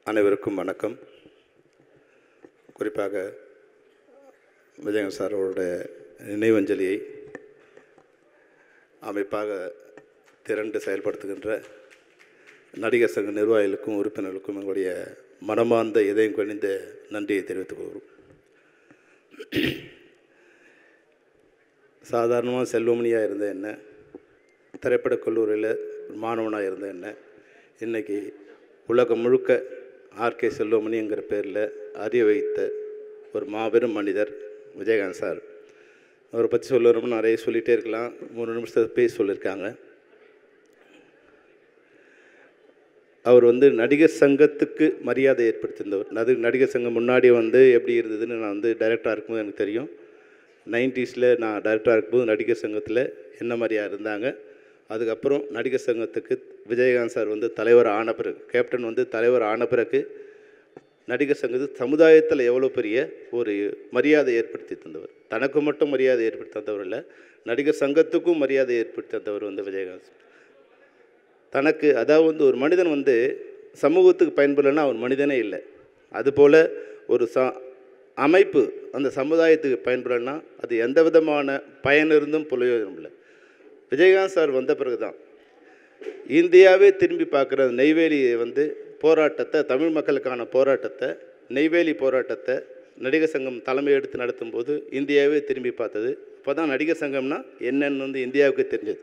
அனைவருக்கும் வணக்கம். குறிப்பாக விஜயகாந்த் சாரோட நினைவஞ்சலியை அமைப்பாக திரண்டு செயல்படுத்துகின்ற நடிகர் சங்க நிர்வாகிகளுக்கும் உறுப்பினர்களுக்கும் எங்களுடைய மனமார்ந்த இதயம் கணிந்த நன்றியை தெரிவித்துக் கொள்கிறோம். சாதாரணமாக செல்வமணியாக இருந்த என்ன, திரைப்படக் கல்லூரியில் மாணவனாக இருந்த என்ன, இன்றைக்கி உலகம் முழுக்க ஆர்கே செல்வமணிங்கிற பேரில் அறிய வைத்த ஒரு மாபெரும் மனிதர் விஜயகாந்த் சார். அவரை பற்றி சொல்லணும்னு நிறைய சொல்லிகிட்டே இருக்கலாம். 3 நிமிஷத்தை பேசி சொல்லியிருக்காங்க. அவர் நடிகர் சங்கத்துக்கு மரியாதை ஏற்படுத்தியிருந்தவர். நடிகர் சங்கம் முன்னாடி எப்படி இருந்ததுன்னு நான் டைரக்டராக இருக்கும்போது எனக்கு தெரியும். 90s நான் டைரக்டராக இருக்கும்போது நடிகர் சங்கத்தில் என்ன மாதிரியாக இருந்தாங்க. அதுக்கப்புறம் நடிகர் சங்கத்துக்கு விஜயகாந்த் சார் தலைவர் ஆன பிறகு, கேப்டன் தலைவர் ஆன பிறகு நடிகர் சங்கத்துக்கு சமுதாயத்தில் எவ்வளோ பெரிய ஒரு மரியாதை ஏற்படுத்தி தந்தவர். தனக்கு மட்டும் மரியாதை ஏற்படுத்தி தந்தவர் இல்லை, நடிகர் சங்கத்துக்கும் மரியாதை ஏற்படுத்தி தந்தவர் விஜயகாந்த். தனக்கு அதாவது ஒரு மனிதன் சமூகத்துக்கு பயன்படலைன்னா அவர் மனிதனே இல்லை. அதுபோல் ஒரு அமைப்பு அந்த சமுதாயத்துக்கு பயன்படலைன்னா அது எந்த விதமான பயனிருந்தும் பிரயோஜனம் இல்லை. விஜயகாந்த் சார் வந்த பிறகு தான் இந்தியாவே திரும்பி பார்க்குற நெய்வேலியை போராட்டத்தை, தமிழ் மக்களுக்கான போராட்டத்தை, நெய்வேலி போராட்டத்தை நடிகர் சங்கம் தலைமை எடுத்து நடத்தும் போது இந்தியாவே திரும்பி பார்த்தது. இப்போ தான் நடிகர் சங்கம்னா என்னென்னு இந்தியாவுக்கு தெரிஞ்சது.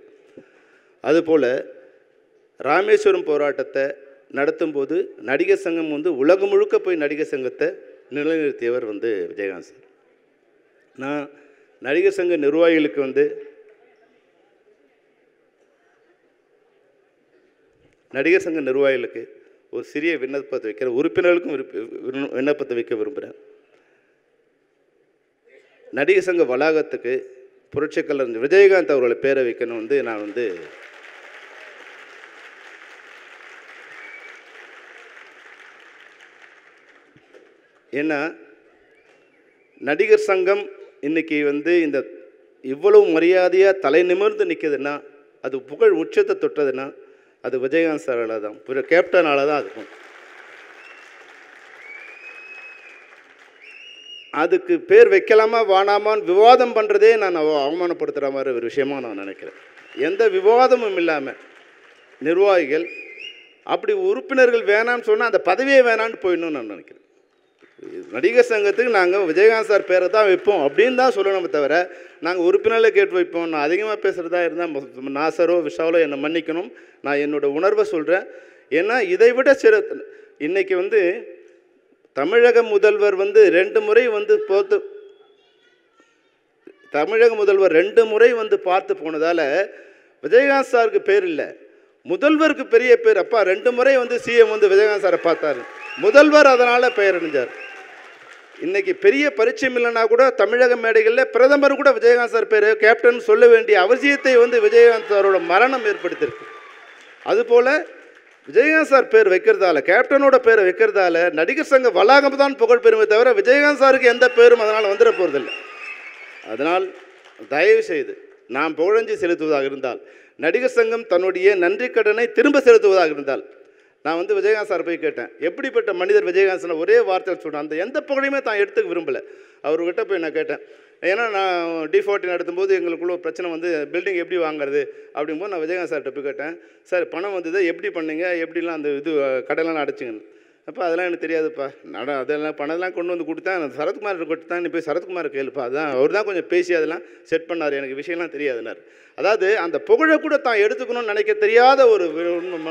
அதுபோல் ராமேஸ்வரம் போராட்டத்தை நடத்தும் போது நடிகர் சங்கம் உலகம் முழுக்க போய் நடிகர் சங்கத்தை நிலைநிறுத்தியவர் விஜயகாந்த் சார். நான் நடிகர் சங்க நிர்வாகிகளுக்கு நடிகர் சங்க நிர்வாகிகளுக்கு ஒரு சிறிய விண்ணப்பத்தை வைக்கிறேன். உறுப்பினர்களுக்கும் விண்ணப்பத்தை வைக்க விரும்புகிறேன். நடிகர் சங்க வளாகத்துக்கு புரட்சிக் கலைஞர் விஜயகாந்த் அவர்களை பேரை வைக்கணும் நான் ஏன்னா நடிகர் சங்கம் இன்றைக்கி இந்த இவ்வளவு மரியாதையாக தலை நிமிர்ந்து நிற்குதுன்னா, அது புகழ் உச்சத்தை தொட்டதுன்னா அது விஜயகாந்த் சாரால் தான், கேப்டனால தான் இருக்கும். அதுக்கு பேர் வைக்கலாமா வேணாமான்னு விவாதம் பண்ணுறதே நான் அவமானப்படுத்துகிற மாதிரி ஒரு விஷயமாக நான் நினைக்கிறேன். எந்த விவாதமும் இல்லாமல் நிர்வாகிகள் அப்படி உறுப்பினர்கள் வேணான்னு சொன்னால் அந்த பதவியே வேணான்னு போயிடணும்னு நான் நினைக்கிறேன். நடிகர் சங்கத்துக்கு நாங்கள் விஜயகாந்த் சார் பேரை தான் வைப்போம் அப்படின்னு தான் சொல்லணுமே தவிர நாங்கள் உறுப்பினர்களை கேட்டு வைப்போம். நான் அதிகமாக பேசுகிறதா இருந்தால் நாசரோ விஷாலோ என்னை மன்னிக்கணும். நான் என்னோடய உணர்வை சொல்கிறேன். ஏன்னா இதை விட இன்றைக்கி தமிழக முதல்வர் 2 முறை தமிழக முதல்வர் 2 முறை பார்த்து போனதால் விஜயகாந்த் சாருக்கு பேர் இல்லை, முதல்வருக்கு பெரிய பேர். அப்பா 2 முறை சிஎம் விஜயகாந்த் சாரை பார்த்தாரு, முதல்வர் அதனால் பெயர் அணிஞ்சார். இன்றைக்கி பெரிய பரிச்சயம் இல்லைன்னா கூட தமிழக மேடைகளில் பிரதமர் கூட விஜயகாந்த் சார் பேர் கேப்டன் சொல்ல வேண்டிய அவசியத்தை விஜயகாந்த் சாரோட மரணம் ஏற்படுத்தியிருக்கு. அதுபோல் விஜயகாந்த் சார் பேர் வைக்கிறதால, கேப்டனோட பேரை வைக்கிறதால நடிகர் சங்க வளாகம் தான் புகழ் பெருமை தவிர விஜயகாந்த் சாருக்கு எந்த பேரும் அதனால் வந்துட போகிறதில்லை. அதனால் தயவு செய்து நாம் புகழஞ்சி செலுத்துவதாக இருந்தால், நடிகர் சங்கம் தன்னுடைய நன்றி கடனை திரும்ப செலுத்துவதாக இருந்தால், நான் விஜயகாந்த் சார் போய் கேட்டேன், எப்படிப்பட்ட மனிதர் விஜயகாந்த் சார், ஒரே வார்த்தையில் சொன்னேன். அந்த எந்த புகழையுமே தான் எடுத்துக்க விரும்பலை. அவர்கிட்ட போய் நான் கேட்டேன். ஏன்னா நான் D40 நடத்தும்போது எங்களுக்குள்ள ஒரு பிரச்சனை பில்டிங் எப்படி வாங்குறது அப்படிங்கும்போது நான் விஜயகாந்த் சார்கிட்ட போய் கேட்டேன், சார் பணம் எப்படி பண்ணீங்க, எப்படிலாம் அந்த கடையெல்லாம் அடைச்சிங்கன்னு. அப்போ அதெல்லாம் எனக்கு தெரியாதுப்பா, அதெல்லாம் பணம்லாம் கொண்டு கொடுத்தேன், சரத்குமார் கொடுத்தான், நீ போய் சரத்குமார் கேளுப்பா, அதான் அவர் தான் கொஞ்சம் பேசி அதெல்லாம் செட் பண்ணார், எனக்கு விஷயம்லாம் தெரியாதுன்னார். அதாவது அந்த புகழை கூட தான் எடுத்துக்கணும்னு நினைக்க தெரியாத ஒரு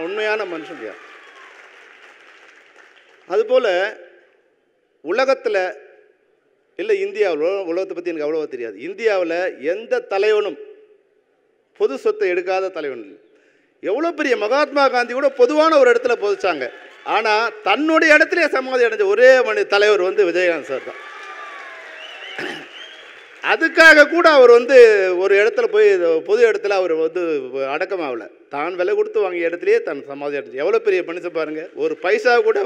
உண்மையான மனுஷன் யார். அதுபோல் உலகத்தில் இல்லை, இந்தியாவில், உலகத்தை பற்றி எனக்கு அவ்வளோவா தெரியாது, இந்தியாவில் எந்த தலைவனும் பொது சொத்தை எடுக்காத தலைவன் இல்லை. எவ்வளோ பெரிய மகாத்மா காந்தி கூட பொதுவான ஒரு இடத்துல போதிச்சாங்க, ஆனால் தன்னுடைய இடத்துல சமாதி அடைஞ்ச ஒரே தலைவர் விஜயகாந்த் சார் தான். அதுக்காக கூட அவர் ஒரு இடத்துல போய் பொது இடத்துல அவர் அடக்கமாகல, தான் விலை கொடுத்து வாங்கிய இடத்துலையே தன் சமாதி அடைஞ்சு. எவ்வளோ பெரிய மனுஷன் பாருங்கள். ஒரு பைசா கூட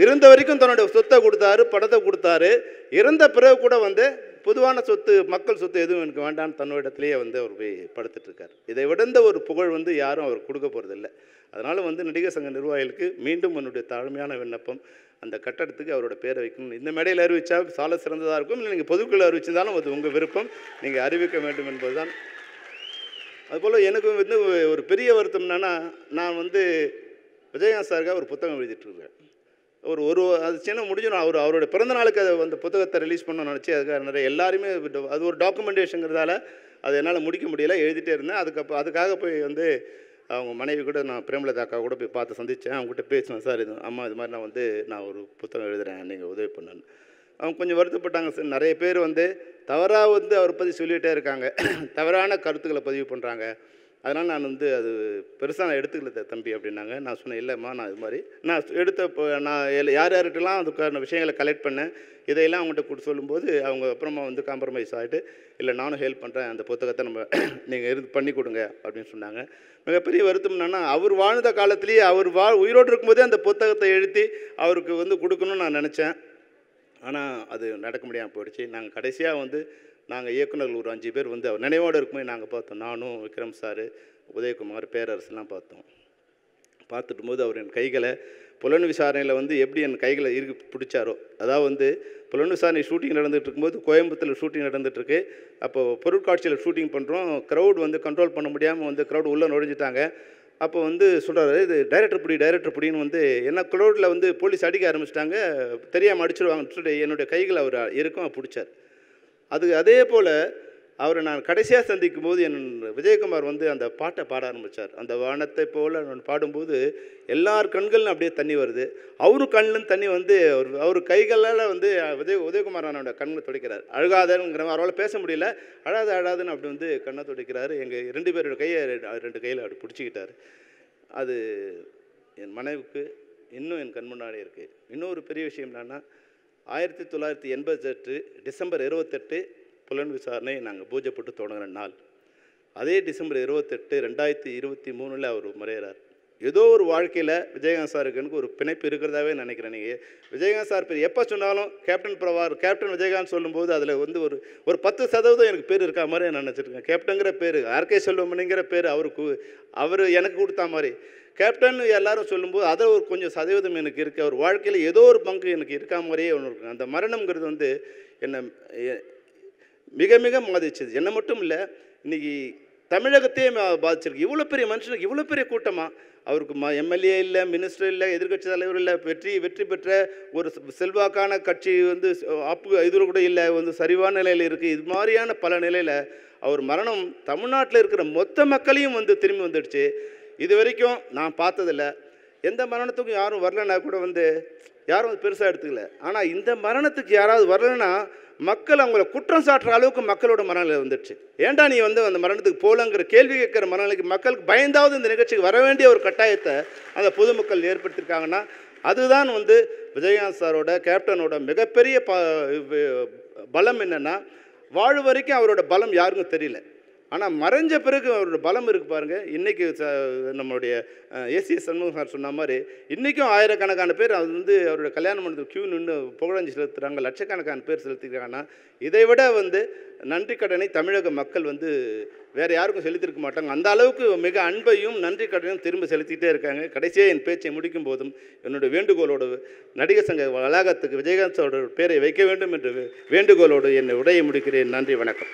இருந்த வரைக்கும் தன்னுடைய சொத்தை கொடுத்தாரு, பணத்தை கொடுத்தாரு. இறந்த பிறகு கூட பொதுவான சொத்து, மக்கள் சொத்து எதுவும் எனக்கு வேண்டான்னு தன்னோடத்திலேயே வந்து அவர் போய் படுத்துட்ருக்கார். இதை விடந்த ஒரு புகழ் வந்து யாரும் அவர் கொடுக்க போகிறதில்ல. அதனால் வந்து நடிகர் சங்க நிர்வாகிகளுக்கு மீண்டும் என்னுடைய தாழ்மையான விண்ணப்பம், அந்த கட்டடத்துக்கு அவரோட பேரை வைக்கணும். இந்த மேடையில் அறிவித்தா சால சிறந்ததாக இருக்கும். இல்லை நீங்கள் பொதுக்குழு அறிவிச்சிருந்தாலும் அது உங்கள் விருப்பம், நீங்கள் அறிவிக்க வேண்டும் என்பதுதான். அதுபோல் எனக்கு வந்து ஒரு பெரிய வருத்தம் என்னென்னா, நான் வந்து விஜயகாந்த் சாருக்காக ஒரு புத்தகம் எழுதிட்டுருக்கேன். அது சின்ன முடிஞ்சிடும். அவரோட பிறந்த நாளுக்கு அதை அந்த புத்தகத்தை ரிலீஸ் பண்ணணும்னு நினச்சி அதுக்காக நிறைய எல்லாருமே அது ஒரு டாக்குமெண்டேஷனுங்கிறதால அதை என்னால் முடிக்க முடியல. எழுதிட்டே இருந்தேன். அதுக்காக போய் வந்து அவங்க மனைவி கூட நான் பிரேமலதா அக்கா கூட போய் பார்த்து சந்தித்தேன். அவங்ககிட்ட பேசினேன். சார் இது அம்மா இது மாதிரி நான் ஒரு புத்தகம் எழுதுகிறேன், நீங்கள் உதவி பண்ணுன்னு. அவங்க கொஞ்சம் வருத்தப்பட்டாங்க. சார் நிறைய பேர் வந்து தவறாக வந்து அவரை பற்றி சொல்லிகிட்டே இருக்காங்க, தவறான கருத்துக்களை பதிவு பண்ணுறாங்க. அதனால் நான் வந்து அது பெருசாக நான் எடுத்துக்கல தம்பி அப்படின்னாங்க. நான் சொன்னேன், இல்லைம்மா நான் இது மாதிரி நான் யார்கிட்டலாம் அதுக்கான விஷயங்களை கலெக்ட் பண்ணேன், இதையெல்லாம் அவங்கள்ட்ட கொடுத்து சொல்லும்போது அவங்க அப்புறமா வந்து காம்ப்ரமைஸ் ஆகிட்டு, இல்லை நானும் ஹெல்ப் பண்ணுறேன், அந்த புத்தகத்தை நீங்கள் பண்ணி கொடுங்க அப்படின்னு சொன்னாங்க. மிகப்பெரிய வருத்தம் என்னென்னா, அவர் வாழ்ந்த காலத்திலேயே அவர் உயிரோடு இருக்கும்போதே அந்த புத்தகத்தை எழுதி அவருக்கு வந்து கொடுக்கணும்னு நான் நினச்சேன். ஆனால் அது நடக்க முடியாமல் போயிடுச்சு. நாங்கள் கடைசியாக வந்து நாங்கள் இயக்குநர்கள் ஒரு 5 பேர் வந்து அவர் நினைவோடு இருக்கும்போது நாங்கள் பார்த்தோம். நானும் விக்ரம் சார், உதயகுமார், பேரரசுலாம் பார்த்தோம். பார்த்துட்டும் போது அவர் என் கைகளை புலன் விசாரணையில் வந்து எப்படி என் கைகளை பிடிச்சாரோ, அதாவது வந்து புலன் விசாரணை ஷூட்டிங் நடந்துகிட்டு இருக்கும்போது கோயம்புத்தூரில் ஷூட்டிங் நடந்துகிட்ருக்கு. அப்போது பொருட்காட்சியில் ஷூட்டிங் பண்ணுறோம். க்ரௌட் வந்து கண்ட்ரோல் பண்ண முடியாமல் வந்து க்ரௌட் உள்ளே நுழைஞ்சிட்டாங்க. அப்போ வந்து சொல்கிறாரு, இது டைரக்டர் பிடின்னு வந்து என்ன க்ரௌடில் வந்து போலீஸ் அடிக்க ஆரம்பிச்சிட்டாங்க, தெரியாமல் அடிச்சிடுவாங்கன்னு சொல்லிட்டு என்னுடைய கைகளை அவர் இருக்கும் பிடிச்சார். அதே போல் அவரை நான் கடைசியாக சந்திக்கும் போது விஜயகுமார் வந்து அந்த பாட்டை பாட ஆரம்பித்தார். அந்த வானத்தை போல் நான் பாடும்போது எல்லார் கண்களும் அப்படியே தண்ணி வருது. அவரு கண்ணிலும் தண்ணி வந்து அவர் கைகளால் வந்து உதயகுமார் அவனோட கண்ணை துடைக்கிறார். அழுகாதங்கிற அவரால் பேச முடியல, அழாதுன்னு அப்படி வந்து கண்ணை துடைக்கிறாரு. எங்கள் 2 பேரோட கையை 2 கையில் அப்படி பிடிச்சிக்கிட்டார். அது என் மனைவிக்கு இன்னும் என் கண் முன்னாடி இருக்குது. இன்னொரு பெரிய விஷயம் என்னென்னா, 1988 டிசம்பர் 28 புலன் விசாரணை நாங்கள் பூஜை போட்டு தொடங்குற நாள். அதே டிசம்பர் 28 2023 அவர் மறையிறார். ஏதோ ஒரு வாழ்க்கையில் விஜயகாந்த் சாருக்கு எனக்கு ஒரு பிணைப்பு இருக்கிறதாவே நினைக்கிறேன். நீங்கள் விஜயகாந்த் சார் பேர் எப்போ சொன்னாலும் கேப்டன் விஜயகாந்த் சொல்லும்போது அதில் வந்து ஒரு 10% எனக்கு பேர் இருக்கா மாதிரி நான் நினச்சிருக்கேன். கேப்டனுங்கிற பேர், ஆர்கே செல்வமணிங்கிற பேர் அவர் எனக்கு கொடுத்தா மாதிரி, கேப்டன் எல்லாரும் சொல்லும்போது அதில் ஒரு கொஞ்சம் சதவீதம் எனக்கு இருக்குது. அவர் வாழ்க்கையில் ஏதோ ஒரு பங்கு எனக்கு இருக்கா மாதிரியே ஒன்று இருக்குது. அந்த மரணம்ங்கிறது வந்து என்னை மிக மிக பாதிச்சது. என்னை மட்டும் இல்லை, இன்றைக்கி தமிழகத்தையே பாதிச்சிருக்கு. இவ்வளோ பெரிய மனுஷனுக்கு இவ்வளோ பெரிய கூட்டமாக, அவருக்கு எம்எல்ஏ இல்லை, மினிஸ்டர் இல்லை, எதிர்கட்சி தலைவர் இல்லை, வெற்றி பெற்ற ஒரு செல்வாக்கான கட்சி வந்து இதில் கூட இல்லை, வந்து சரிவான நிலையில் இருக்குது. இது மாதிரியான பல நிலையில் அவர் மரணம் தமிழ்நாட்டில் இருக்கிற மொத்த மக்களையும் வந்து திரும்பி வந்துடுச்சு. இது வரைக்கும் நான் பார்த்ததில்லை. எந்த மரணத்துக்கும் யாரும் வரலன்னா கூட வந்து யாரும் பெருசாக எடுத்துக்கல. ஆனால் இந்த மரணத்துக்கு யாராவது வரலைன்னா மக்கள் அவங்கள குற்றம் சாட்டுற அளவுக்கு மக்களோட மனநிலை வந்துடுச்சு. ஏன்டா நீ வந்து அந்த மரணத்துக்கு போகலங்கிற கேள்வி கேட்குற மனநிலைக்கு மக்களுக்கு பயந்தாவது இந்த நிகழ்ச்சிக்கு வர வேண்டிய ஒரு கட்டாயத்தை அந்த பொதுமக்கள் ஏற்படுத்தியிருக்காங்கன்னா, அதுதான் வந்து விஜயகாந்த் சாரோட கேப்டனோட மிகப்பெரிய பலம். என்னென்னா, வாழும் வரைக்கும் அவரோட பலம் யாருக்கும் தெரியல, ஆனால் மறைஞ்ச பிறகு அவரோட பலம் இருக்குது பாருங்கள். இன்றைக்கி நம்மளுடைய ஏசிஎஸ் சண்முகம் சார் சொன்ன மாதிரி இன்றைக்கும் ஆயிரக்கணக்கான பேர் அது வந்து அவரோட கல்யாண மண்டபத்தில் கியூ நின்று புகழஞ்சு செலுத்துகிறாங்க, லட்சக்கணக்கான பேர் செலுத்திக்கிறாங்கன்னா, இதை விட வந்து நன்றி கடனை தமிழக மக்கள் வந்து வேறு யாருக்கும் செலுத்திருக்க மாட்டாங்க. அந்த அளவுக்கு மிக அன்பையும் நன்றி கடனையும் திரும்ப செலுத்திக்கிட்டே இருக்காங்க. கடைசியாக என் பேச்சை முடிக்கும் போதும் என்னுடைய வேண்டுகோளோடு நடிகர் சங்க வளாகத்துக்கு விஜயகாந்த் சாரோட பேரை வைக்க வேண்டும் என்ற வேண்டுகோளோடு என்னை உரையை முடிக்கிறேன். நன்றி, வணக்கம்.